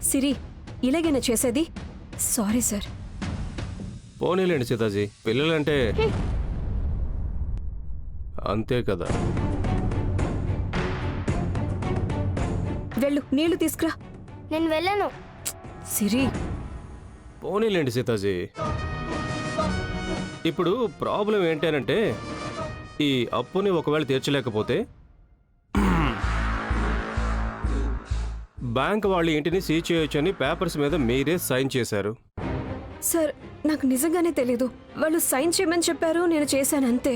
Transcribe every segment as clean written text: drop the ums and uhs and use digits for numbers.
సిరి ఇలాగైనా చేసేది? Sorry sir. పోనీలేండి సీతాజీ, పిల్లలంటే అంతే కదా. వెళ్ళు, నీళ్లు తీసుకురా. నేను వెళ్ళను. సిరి పోనీలేండి సీతాజీ. ఇప్పుడు ప్రాబ్లం ఏంటంటే ఈ అప్పుని ఒకవేళ తీర్చలేకపోతే బ్యాంక్ వాళ్ళ ఇంటిని సీజ్ చేయొచ్చని పేపర్స్ మీద మీరే సైన్ చేశారు. సార్, నాకు నిజంగానే తెలీదు. వాళ్ళు సైన్ చేయమని చెప్పారు, నేను చేశాను అంతే.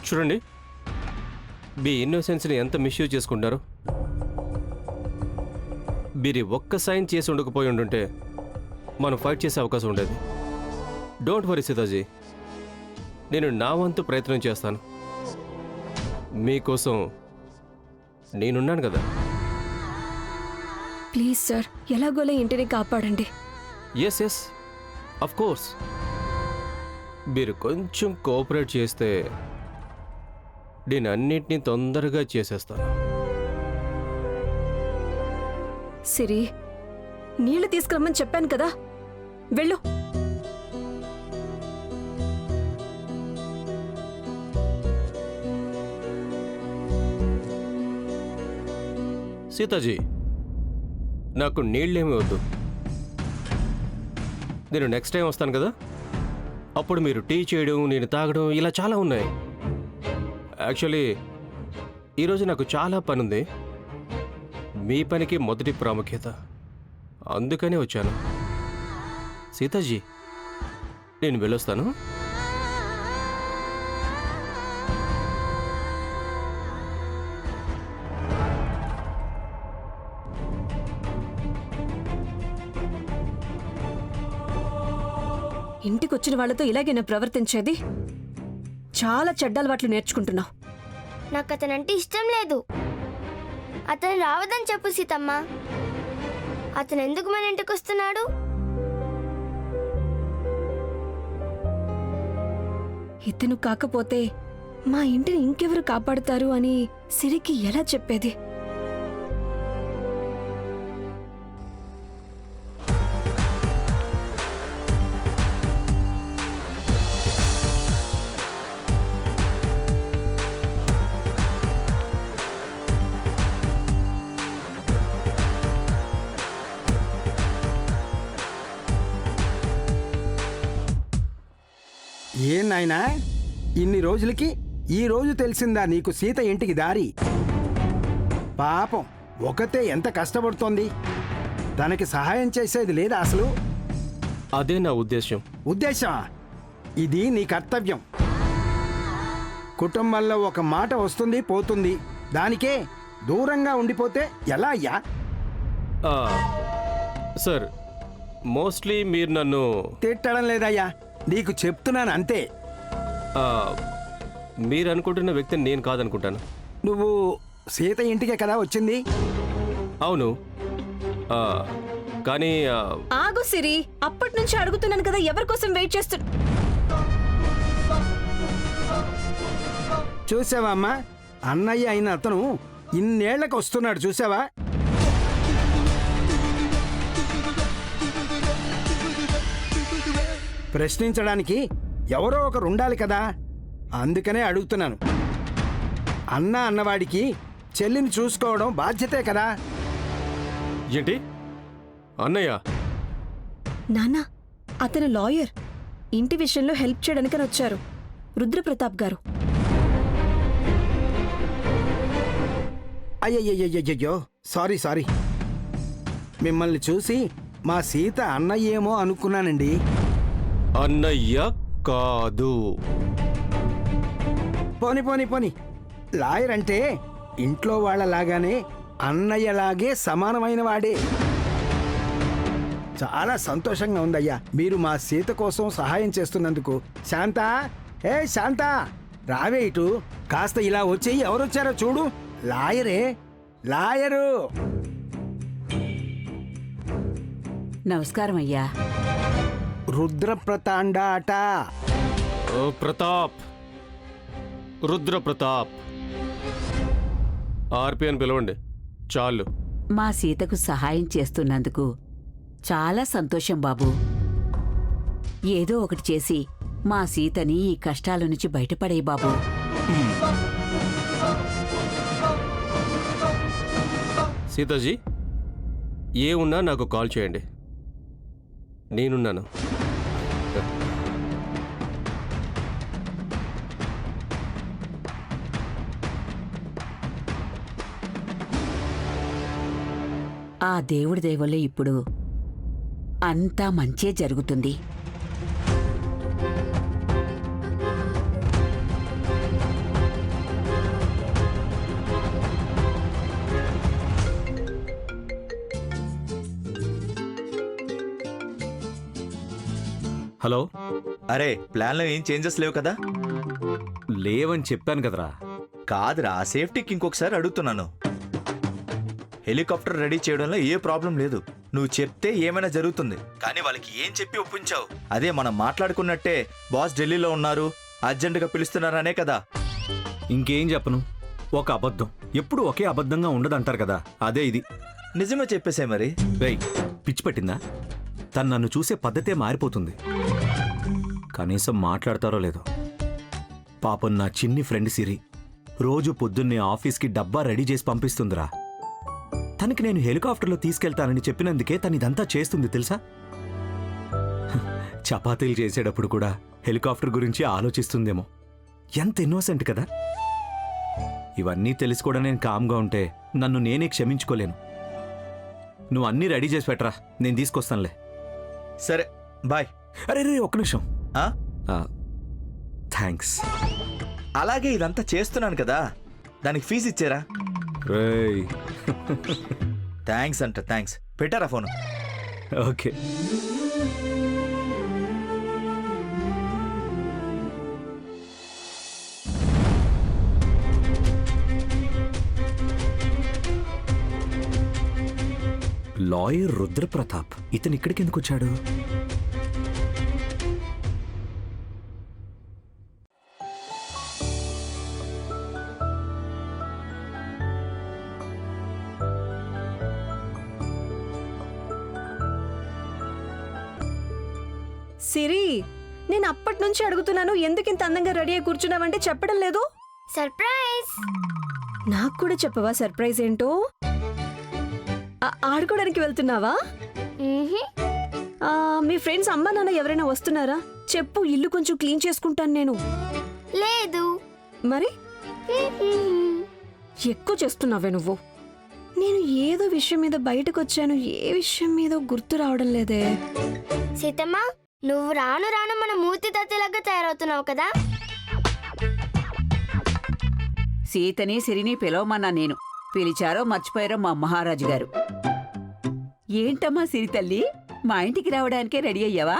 చూడండి, మీ ఇన్నోసెన్స్ని ఎంత మిస్యూజ్ చేసుకుంటారు. మీరు ఒక్క సైన్ చేసి ఉండకపోయి ఉండుంటే మనం ఫైట్ చేసే అవకాశం ఉండేది. డోంట్ వరీ సీతాజీ, నేను నా వంతు ప్రయత్నం చేస్తాను. మీకోసం నేనున్నాను కదా. ప్లీజ్ సార్, ఎలాగోలా ఇంటిని కాపాడండి. Yes yes, of course. మీరు కొంచెం కోఆపరేట్ చేస్తే నేను అన్నిటినీ తొందరగా చేసేస్తాను. సిరి, నీళ్లు తీసుకురమ్మని చెప్పాను కదా, వెళ్ళు. సీతాజీ, నాకు నీళ్ళేమీ వద్దు. నేను నెక్స్ట్ టైం వస్తాను కదా, అప్పుడు మీరు టీ చేయడం, నేను తాగడం, ఇలా చాలా ఉన్నాయి. యాక్చువల్లీ ఈరోజు నాకు చాలా పని ఉంది. మీ పనికి మొదటి ప్రాముఖ్యత, అందుకనే వచ్చాను. సీతాజీ, నేను వెళ్ళొస్తాను. ఇంటికొచ్చిన వాళ్లతో ఇలాగైనా ప్రవర్తించేది? చాలా చెడ్డలవాట్లు నేర్చుకుంటున్నావు. నాకు అతనంటే ఇష్టం లేదు. అతను రావద్దని చెప్పు సీతమ్మ. అతను ఎందుకు మన ఇంటికి వస్తున్నాడు? ఇతను కాకపోతే మా ఇంటిని ఇంకెవరు కాపాడుతారు అని సిరికి ఎలా చెప్పేది? ఏం నాయనా, ఇన్ని రోజులకి ఈ రోజు తెలిసిందా నీకు సీత ఇంటికి దారి? పాపం ఒకతే ఎంత కష్టపడుతోంది. తనకి సహాయం చేసేది లేదా అసలు? అదే నా ఉద్దేశం. ఉద్దేశమా? ఇది నీ కర్తవ్యం. కుటుంబంలో ఒక మాట వస్తుంది పోతుంది, దానికే దూరంగా ఉండిపోతే ఎలా అయ్యా? సార్, మోస్ట్లీ మీరు నన్ను తిట్టడం లేదయ్యా, నీకు చెప్తున్నాను అంతే. మీరు అనుకుంటున్న వ్యక్తిని నేను కాదనుకుంటాను. నువ్వు సీత ఇంటికే కదా వచ్చింది? అవును, కానీ ఆగు సిరి, అప్పటి నుంచి అడుగుతున్నాను కదా, ఎవరి కోసం వెయిట్ చేస్తు. చూసావా అమ్మా, అన్నయ్య అయిన అతను ఇన్నేళ్లకు వస్తున్నాడు చూసావా? ప్రశ్నించడానికి ఎవరో ఒకరు ఉండాలి కదా, అందుకనే అడుగుతున్నాను. అన్న అన్నవాడికి చెల్లిని చూసుకోవడం బాధ్యతే కదా. ఏంటి అన్నయ్య? నాన్నా, అతను లాయర్. ఇంటి విషయంలో హెల్ప్ చేయడానికని వచ్చారు, రుద్రప్రతాప్ గారు. అయ్యయ్యయ్యయ్యో, సారీ సారీ. మిమ్మల్ని చూసి మా సీత అన్నయ్యేమో అనుకున్నానండి. అన్నయ్య కాదు. పోని పోని పోని, లాయర్ అంటే ఇంట్లో వాళ్ళలాగానే అన్నయ్యలాగే సమానమైన వాడే. చాలా సంతోషంగా ఉందయ్యా మీరు మా సీత కోసం సహాయం చేస్తున్నందుకు. శాంత, ఏ శాంత, రావే ఇటు. కాస్త ఇలా వచ్చి ఎవరొచ్చారో చూడు. లాయరే, లాయరు. నమస్కారం అయ్యా. రుద్రప్రతాండ అట. ప్రతాప్, రుద్ర ప్రతాప్. ఆర్పి అని పిలవండి చాలు. మా సీతకు సహాయం చేస్తున్నందుకు చాలా సంతోషం బాబూ. ఏదో ఒకటి చేసి మా సీతని ఈ కష్టాల నుంచి బయటపడే బాబూ. సీతాజీ, ఏ ఉన్నా నాకు కాల్ చేయండి, నేనున్నాను. ఆ దేవుడి దయ వల్ల ఇప్పుడు అంతా మంచే జరుగుతుంది. హలో. అరే, ప్లాన్లో ఏం చేంజెస్ లేవు కదా? లేవని చెప్పాను కదరా. కాదురా, సేఫ్టీకి ఇంకొకసారి అడుగుతున్నాను. హెలికాప్టర్ రెడీ చేయడంలో ఏ ప్రాబ్లం లేదు. నువ్వు చెప్తే ఏమైనా జరుగుతుంది, కానీ వాళ్ళకి ఏం చెప్పి ఒప్పించావు? అదే మనం మాట్లాడుకున్నట్టే బాస్ ఢిల్లీలో ఉన్నారు, అర్జెంటుగా పిలుస్తున్నారనే కదా. ఇంకేం చెప్పను, ఒక అబద్ధం ఎప్పుడు ఒకే అబద్ధంగా ఉండదంటారు కదా, అదే ఇది. నిజమే చెప్పేసే మరి. రేయ్, పిచ్చి పట్టిందా? తను నన్ను చూసే పద్ధతే మారిపోతుంది. కనీసం మాట్లాడతారో లేదో. పాపం నా చిన్ని ఫ్రెండ్ సిరి రోజు పొద్దున్నే ఆఫీస్కి డబ్బా రెడీ చేసి పంపిస్తుందిరా. తనకి నేను హెలికాప్టర్లో తీసుకెళ్తానని చెప్పినందుకే తను ఇదంతా చేస్తుంది తెలుసా. చపాతీలు చేసేటప్పుడు కూడా హెలికాప్టర్ గురించి ఆలోచిస్తుందేమో. ఎంత ఇన్నోసెంట్ కదా. ఇవన్నీ తెలిసి కూడా నేను కామ్గా ఉంటే నన్ను నేనే క్షమించుకోలేను. నువ్వు అన్నీ రెడీ చేసి పెట్టరా, నేను తీసుకొస్తానులే. సరే, బాయ్. అరే రే, ఒక్క నిమిషం. ఆ? థ్యాంక్స్. అలాగే ఇదంతా చేస్తున్నాను కదా, దానికి ఫీజు ఇచ్చారా? రేయ్. థ్యాంక్స్ అంట. థ్యాంక్స్. పెట్టారా ఫోను? ఓకే. లాయర్ రుద్రప్రతాప్ ఇతను ఇక్కడికి ఎందుకు వచ్చాడు? సిరి, నేను అప్పటి నుంచి అడుగుతున్నాను, ఎందుకు ఇంత అందంగా రెడీ అయి కూర్చున్నావంటే చెప్పడం లేదు. సర్ప్రైజ్. నాకు కూడా చెప్పవా సర్ప్రైజ్ ఏంటో? ఆడుకోవడానికి వెళ్తున్నావా? మీ ఫ్రెండ్స్ అమ్మా నాన్న ఎవరైనా వస్తున్నారా? చెప్పు, ఇల్లు కొంచెం క్లీన్ చేసుకుంటాను నేను. లేదు. మరి ఎక్కువ చేస్తున్నావే నువ్వు. నేను ఏదో విషయం మీద బయటకు వచ్చాను, ఏ విషయం మీద గుర్తు రావడం లేదే. సీతమ్మ, నువ్వు రాను రాను మన మూర్తి దత్తలాగా తయారవుతున్నావు కదా. సీతని సిరిని పిలవమన్నా నేను. పిలిచారో మర్చిపోయారో మా మహారాజు గారు. ఏంటమ్మా సిరి తల్లి, మా ఇంటికి రావడానికే రెడీ అయ్యావా?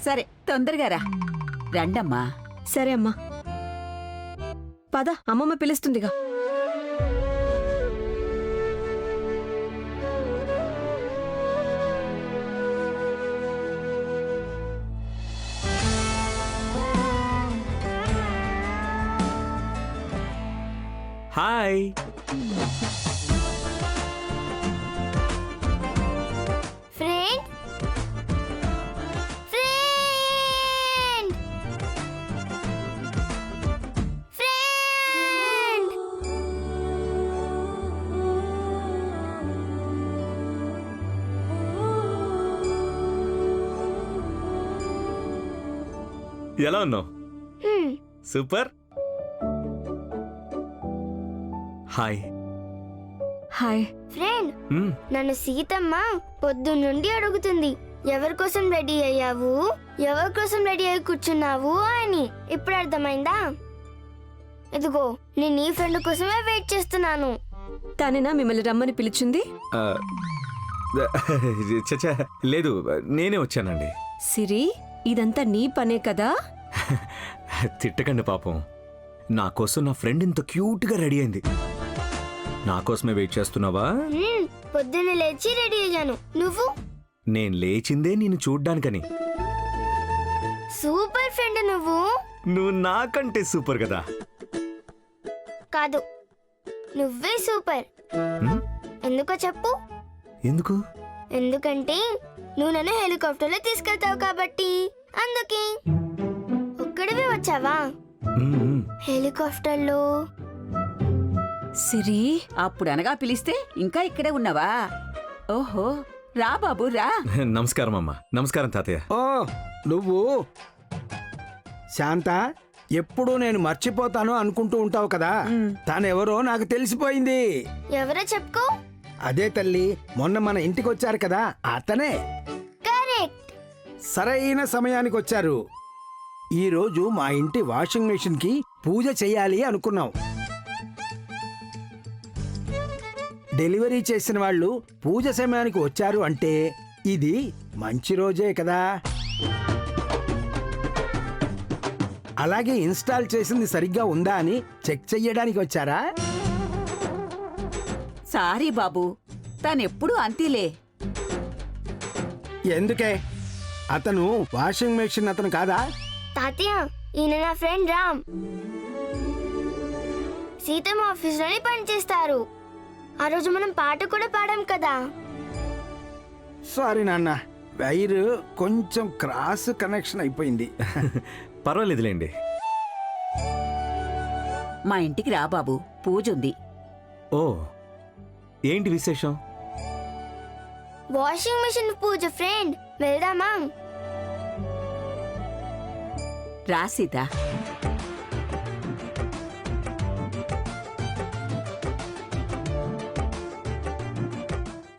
సరే, తొందరగా రా. రండమ్మా. సరే అమ్మా, పద, అమ్మమ్మ పిలుస్తుందిగా. హాయ్. Friend, friend, friend. ఎలా ఉన్నావు? సూపర్. హాయ్. హాయ్. ఫ్రెండ్, నన్ను సీతమ్మ పొద్దున్నుండి అడుగుతుంది, ఎవరి కోసం రెడీ అయ్యావు, ఎవరి కోసం రెడీ అయ్యి కూర్చున్నావు అని. ఇప్పుడు అర్థమైందా? ఇదిగో, నేను నీ ఫ్రెండ్ కోసమే వెయిట్ చేస్తున్నాను. తనేనా మిమ్మల్ని రమ్మని పిలిచింది? చచ్చా, లేదు, నేనే వచ్చానండి. సిరి, ఇదంతా నీ పనే కదా? తిట్టకండి పాపం. నా కోసం నా ఫ్రెండ్ ఇంత క్యూట్గా రెడీ అయింది. నా కోసమే వెయిట్ చేస్తున్నావా? పొద్దున్నే లేచి రెడీ అయ్యాను. నువ్వు? నేను లేచిందే నిన్ను చూడ్డానికని. సూపర్ ఫ్రెండ్ నువ్వు. నువ్వు నాకంటే సూపర్ కదా. కాదు, నువ్వే సూపర్. ఎందుకో చెప్పు. ఎందుకు? ఎందుకంటే నువ్వు నన్ను హెలికాప్టర్లో తీసుకెళ్తావు కాబట్టి. అందుకే. ఒక్కడివే వచ్చావా మ్మ్. హెలికాప్టర్లో? సిరి, అప్పుడు అనగా పిలిస్తే ఇంకా ఇక్కడే ఉన్నావా? ఓహో, రా బాబు రా. నమస్కారం అమ్మా. నమస్కారం తాతయ్య. ఓ నువ్వు శాంత, ఎప్పుడూ నేను మర్చిపోతాను అనుకుంటూ ఉంటావు కదా, తానెవరో నాకు తెలిసిపోయింది. ఎవరో చెప్పుకో. అదే తల్లి, మొన్న మన ఇంటికి వచ్చారు కదా, అతనే. కరెక్ట్. సరైన సమయానికి వచ్చారు. ఈరోజు మా ఇంటి వాషింగ్ మెషిన్ కి పూజ చెయ్యాలి అనుకున్నాం. డెలివరీ చేసిన వాళ్ళు పూజ సమయానికి వచ్చారు అంటే ఇది మంచి రోజే కదా. అలాగే ఇన్స్టాల్ చేసింది సరిగ్గా ఉందా అని చెక్ చెయ్యడానికి వచ్చారా? సారీ బాబు, తనెప్పుడు అంతేలే. ఎందుకే? అతను వాషింగ్ మెషిన్ అతను కాదా? తాతయ్య, ఈయన నా ఫ్రెండ్ రామ్. సీతమ్మ ఆఫీస్లోనే పనిచేస్తారు. ఆ రోజు మనం పాట కూడా పాడాం కదా. సారీ నాన్న, వైర్ కొంచెం క్రాస్ కనెక్షన్ అయిపోయింది. పర్వాలేదులేండి. మా ఇంటికి రా బాబు, పూజ ఉంది. ఓ, ఏంటి విశేషం? వాషింగ్ మెషిన్ పూజ ఫ్రెండ్, వెళ్దామా? రా సీత.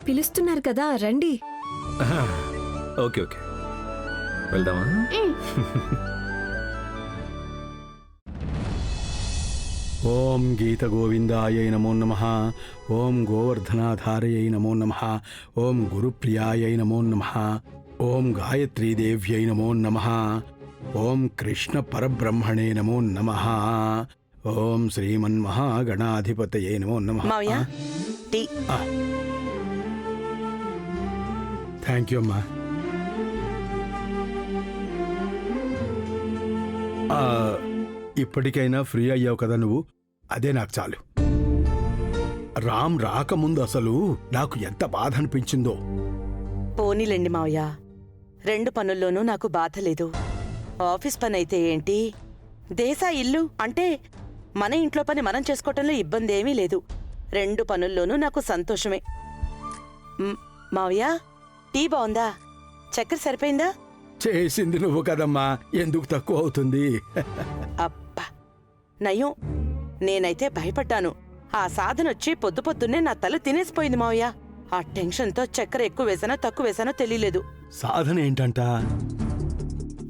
పిలుస్తున్నారు కదా, రండి. ఓకే ఓకే, వెళ్దామా? ఓం గీత గోవిందాయ నమో నమః. ఓం గోవర్ధనాధారయై నమో నమః. ఓం గురుప్రియాయ నమో నమః. ఓం గాయత్రీదేవ్యై నమో నమః. ఓం కృష్ణ పరబ్రహ్మణే నమో నమః. ఓం శ్రీమన్మహాగణాధిపతయే నమో నమః. మావయ్య, టీ. థ్యాంక్ యూ అమ్మా. ఇప్పటికైనా ఫ్రీ అయ్యావు కదా నువ్వు, అదే నాకు చాలు. రామ్ రాకముందు అసలు నాకు ఎంత బాధ అనిపించిందో. పోనీలేండి మావయ్య, 2 పనుల్లోనూ నాకు బాధ లేదు. ఆఫీస్ పని అయితే ఏంటి, దేశా ఇల్లు అంటే మన ఇంట్లో పని మనం చేసుకోవటంలో ఇబ్బంది ఏమీ లేదు. 2 పనుల్లోనూ నాకు సంతోషమే. మావయ్య, టీ బాగుందా? చక్కెర సరిపోయిందా? చేసింది నువ్వు కదమ్మా, ఎందుకు తక్కువ అవుతుంది? అబ్బా, నయం. నేనైతే భయపడ్డాను. ఆ సాధనొచ్చి పొద్దున్నే నా తల తినేసిపోయింది మావయ్య. ఆ టెన్షన్తో చక్కెర ఎక్కువ వేసానో తక్కువ వేసానో తెలియలేదు. సాధన ఏంటంట?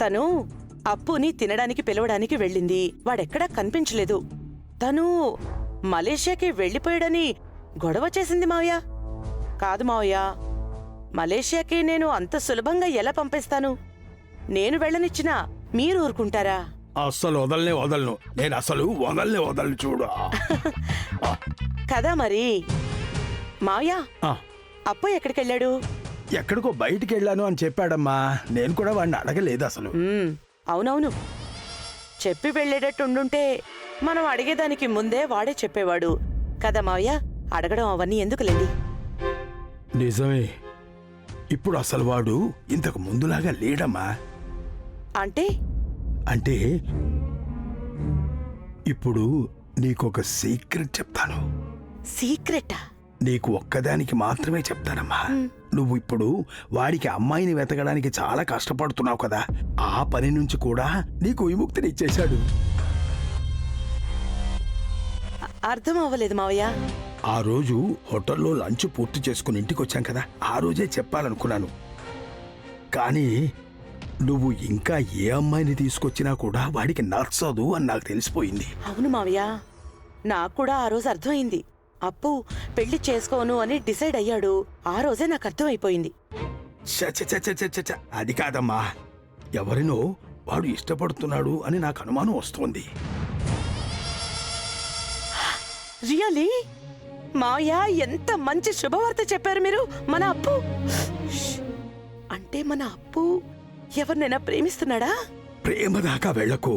తను అప్పుని తినడానికి పిలవడానికి వెళ్ళింది. వాడెక్కడా కనిపించలేదు. తను మలేషియాకి వెళ్ళిపోయాడని గొడవ చేసింది మావయ్య. కాదు మావయ్య, మలేషియాకి నేను అంత సులభంగా ఎలా పంపిస్తాను? నేను వెళ్ళనిచ్చినా మీరు ఊరుకుంటారా? అస్సలు వదలను. నేను అసలు వదలను చూడు. కదా మరి. మావయ్య, ఆ, అప్పు ఎక్కడికెళ్ళాడు? ఎక్కడికో బయటికి వెళ్ళాను అని చెప్పాడమ్మా. నేను కూడా వాడిని అడగలేదు అసలు. అవునవును, చెప్పి వెళ్ళేటట్టుండుంటే మనం అడిగేదానికి ముందే వాడే చెప్పేవాడు కదా మావయ్య. అడగడం అవన్నీ ఎందుకులేండి. నిజమే, ఇప్పుడు అసలు వాడు ఇంతకు ముందులాగా లేడమ్మా. అంటే ఇప్పుడు నీకొక సీక్రెట్ చెప్తాను. సీక్రెటా? నీకు ఒక్కదానికి మాత్రమే చెప్తానమ్మా. నువ్వు ఇప్పుడు వాడికి అమ్మాయిని వెతకడానికి చాలా కష్టపడుతున్నావు కదా, ఆ పని నుంచి కూడా నీకు విముక్తినిచ్చేశాడు. అర్థం అవ్వలేదు మావయ్య. ఆ రోజు హోటల్లో లంచ్ పూర్తి చేసుకుని ఇంటికి వచ్చాం కదా, ఆ రోజే చెప్పాలనుకున్నాను. కానీ నువ్వు ఇంకా ఏ అమ్మాయిని తీసుకొచ్చినా కూడా వాడికి నచ్చదు అని నాకు తెలిసిపోయింది. అవును మావయ్య, నాకు కూడా ఆ రోజు అర్థమైంది. అప్పు పెళ్లి చేసుకోను అని డిసైడ్ అయ్యాడు. ఆ రోజే నాకు అర్థమైపోయింది. అది కాదమ్మా, ఎవరినో వాడు ఇష్టపడుతున్నాడు అని నాకు అనుమానం వస్తోంది. రియలీ? మావయ్య, ఎంత మంచి శుభవార్త చెప్పారు మీరు. మన అప్పు అంటే మన అప్పు ఎవరినైనా ప్రేమిస్తున్నాడా? ప్రేమ దాకా వెళ్ళకు,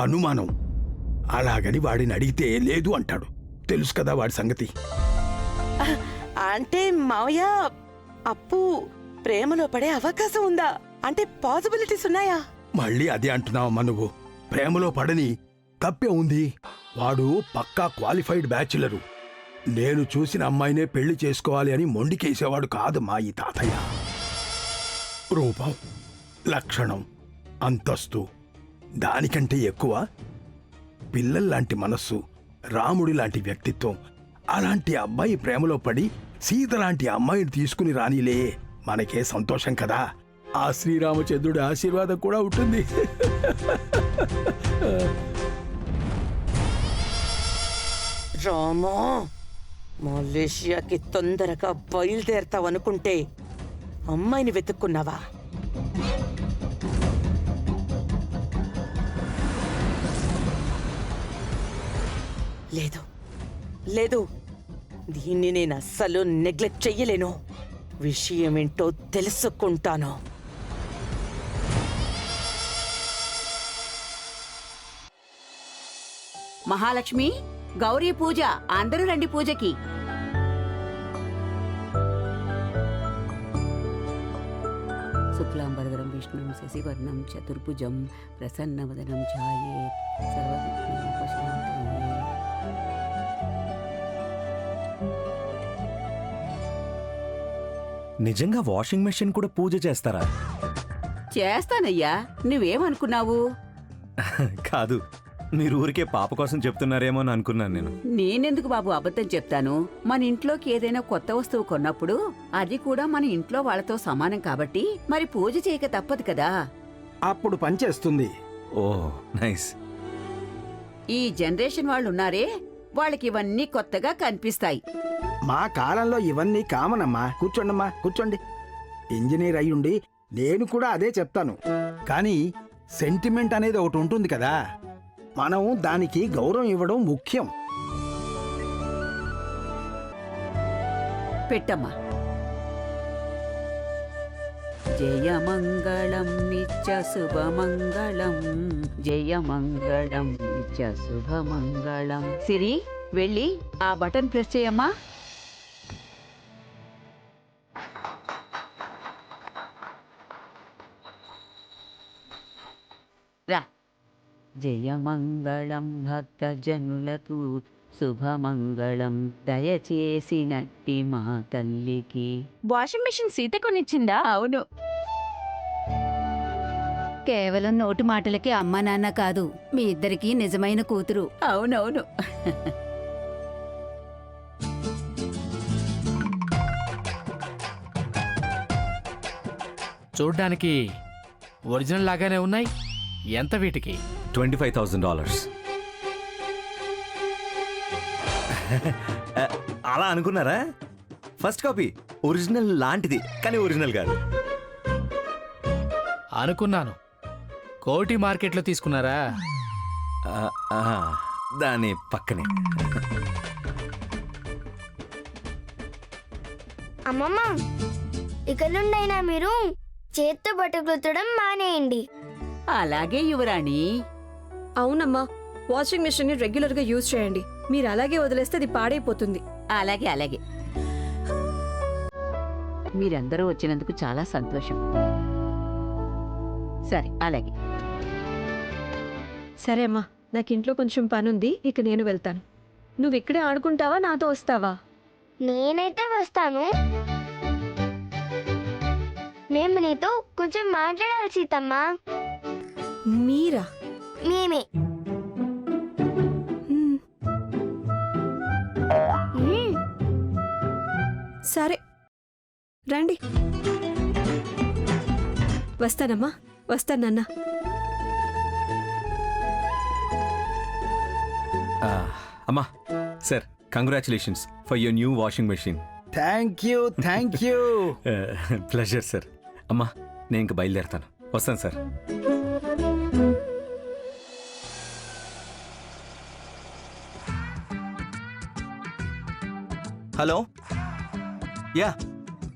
అనుమానం. అలాగని వాడిని అడిగితే లేదు అంటాడు. తెలుసు కదా వాడి సంగతి. అంటే మావయ్య అప్పు ప్రేమలో పడే అవకాశం ఉందా? అంటే పాసిబిలిటీస్ ఉన్నాయా? మళ్ళీ అదే అంటున్నావమ్మా నువ్వు. ప్రేమలో పడని తప్పే ఉంది. వాడు పక్కా క్వాలిఫైడ్ బ్యాచులరు. నేను చూసిన అమ్మాయినే పెళ్లి చేసుకోవాలి అని మొండికేసేవాడు కాదమ్మా ఈ తాతయ్య. రూపం, లక్షణం, అంతస్తు దానికంటే ఎక్కువ పిల్లల్లాంటి మనస్సు, రాముడి లాంటి వ్యక్తిత్వం. అలాంటి అబ్బాయి ప్రేమలో పడి సీత లాంటి అమ్మాయిని తీసుకుని రానిలే, మనకే సంతోషం కదా. ఆ శ్రీరామచంద్రుడి ఆశీర్వాదం కూడా ఉంటుంది. రామా, మలేషియాకి తొందరగా బయలుదేరతావనుకుంటే అమ్మాయిని వెతుక్కున్నావా? లేదు లేదు, దీన్ని నేను అస్సలు నెగ్లెక్ట్ చెయ్యలేను. విషయమేంటో తెలుసుకుంటాను. మహాలక్ష్మి, గౌరీ పూజ, అందరూ రండి పూజకి. శుక్లాంబరధరం విష్ణుం శశివర్ణం చతుర్భుజం ప్రసన్నవదనం ఛాయేత్ సర్వవిఘ్నోపశాంతయే. నిజంగా వాషింగ్ మెషిన్ కూడా పూజ చేస్తారా? చేస్తానయ్యా, నువ్వేమనుకున్నావు? కాదు, మీరు ఊరికే పాప కోసం చెప్తున్నారేమో అని అనుకున్నాను నేను. నేనెందుకు బాబు అబద్ధం చెప్తాను? మన ఇంట్లోకి ఏదైనా కొత్త వస్తువు కొన్నప్పుడు అది కూడా మన ఇంట్లో వాళ్ళతో సమానం కాబట్టి మరి పూజ చేయక తప్పదు కదా. అప్పుడు పనిచేస్తుంది. ఓ నైస్. ఈ జనరేషన్ వాళ్ళు ఉన్నారే, వాళ్ళకి ఇవన్నీ కొత్తగా కనిపిస్తాయి. మా కాలంలో ఇవన్నీ కామనమ్మా. కూర్చోండమ్మా, కూర్చోండి. ఇంజనీర్ అయ్యుండి నేను కూడా అదే చెప్తాను. కానీ సెంటిమెంట్ అనేది ఒకటి ఉంటుంది కదా, మనం దానికి గౌరవం ఇవ్వడం ముఖ్యం. పెట్టమ్మా. జయమంగళం నిత్య శుభమంగళం, జయమంగళం నిత్య శుభమంగళం. సిరి, వెళ్ళి ఆ బటన్ ప్రెస్ చేయమ్మా. రా. జయమంగళం భక్తజనులకు శుభమంగళం, దయచేసినట్టి మా తల్లికి. వాషింగ్ మెషిన్ సీత కొనిచ్చిందా? అవును. కేవలం నోటి మాటలకి అమ్మా నాన్న కాదు, మీ ఇద్దరికి నిజమైన కూతురు. అవునవును. చూడ్డానికి ఒరిజినల్ లాగానే ఉన్నాయి. ఎంత వీటికి? $25,000. అలా అనుకున్నారా? ఫస్ట్ కాపీ ఒరిజినల్ లాంటిది, కానీ ఒరిజినల్ కాదు. అనుకున్నాను. కోటి మార్కెట్లో తీసుకున్నారా? దాని పక్కనే. అమ్మమ్మ, ఇక నుండైనా మీరు చేత్తో బట్టలు కుట్టడం మానేయండి. అలాగే యువరాణి. అవునమ్మా, వాషింగ్ మెషిన్ ని రెగ్యులర్ గా యూజ్ చేయండి. మీరు అలాగే వదిలేస్తే అది పాడైపోతుంది. అలాగే అలాగే. మీరందరూ వచ్చినందుకు చాలా సంతోషం. సరే, అలాగే. సరే అమ్మా, నాకు ఇంట్లో కొంచెం పనుంది, ఇక నేను వెళ్తాను. నువ్వు ఇక్కడే ఆడుకుంటావా, నాతో వస్తావా? నేనైతే వస్తాను. మేము నీతో కొంచెం మాట్లాడాలి సీతమ్మా. మీరా? మేమే. మ్మ్. సరే రండి. వస్తానమ్మా, వస్తానన్నా. అమ్మా, sir, congratulations for your new washing machine. Thank you, thank you. Pleasure sir. అమ్మా, నేను ఇంక బయలుదేరుతాను. వస్తాను sir. Hello, yeah,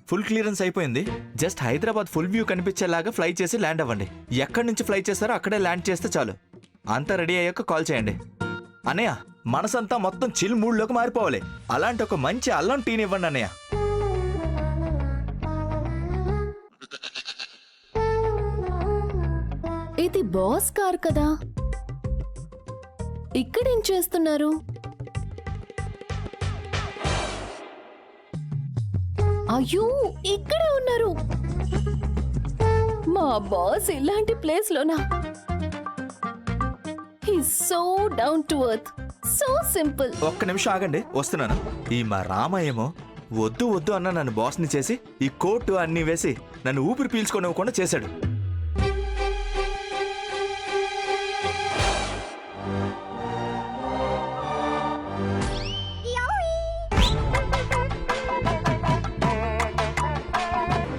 full clearance అయిపోయింది. జస్ట్ హైదరాబాద్ ఫుల్ వ్యూ కనిపించేలాగా ఫ్లై చేసి ల్యాండ్ అవ్వండి. ఎక్కడి నుంచి ఫ్లై చేస్తారో అక్కడే ల్యాండ్ చేస్తే చాలు. అంతా రెడీ అయ్యాక కాల్ చేయండి. అన్నయ్య, మనసంతా మొత్తం చిల్ మూడ్లోకి మారిపోవాలి. అలాంటి ఒక మంచి అల్లం టీని ఇవ్వండి అన్నయ్య. ఇది బాస్ కార్ కదా, ఇక్కడేం చేస్తున్నారు? అయ్యో, ఇక్కడే ఉన్నారు. మా బాస్ ఇలాంటి ప్లేస్ లోనా? So down to earth, so simple. ఒక్క నిమిషం ఆగండి, వస్తున్నాను. ఈ మా రామ ఏమో వద్దు వద్దు అన్న నన్ను బాస్ని చేసి ఈ కోటు అన్నీ వేసి నన్ను ఊపిరి పీల్చుకోనివ్వకుండా చేశాడు.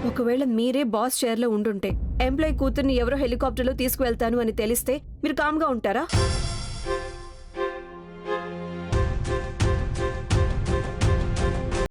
ఒకవేళ మీరే బాస్ చైర్లో ఉండుంటే ఎంప్లాయీ కూతుర్ని ఎవరో హెలికాప్టర్లో తీసుకువెళ్తాను అని తెలిస్తే మీరు కామ్గా ఉంటారా?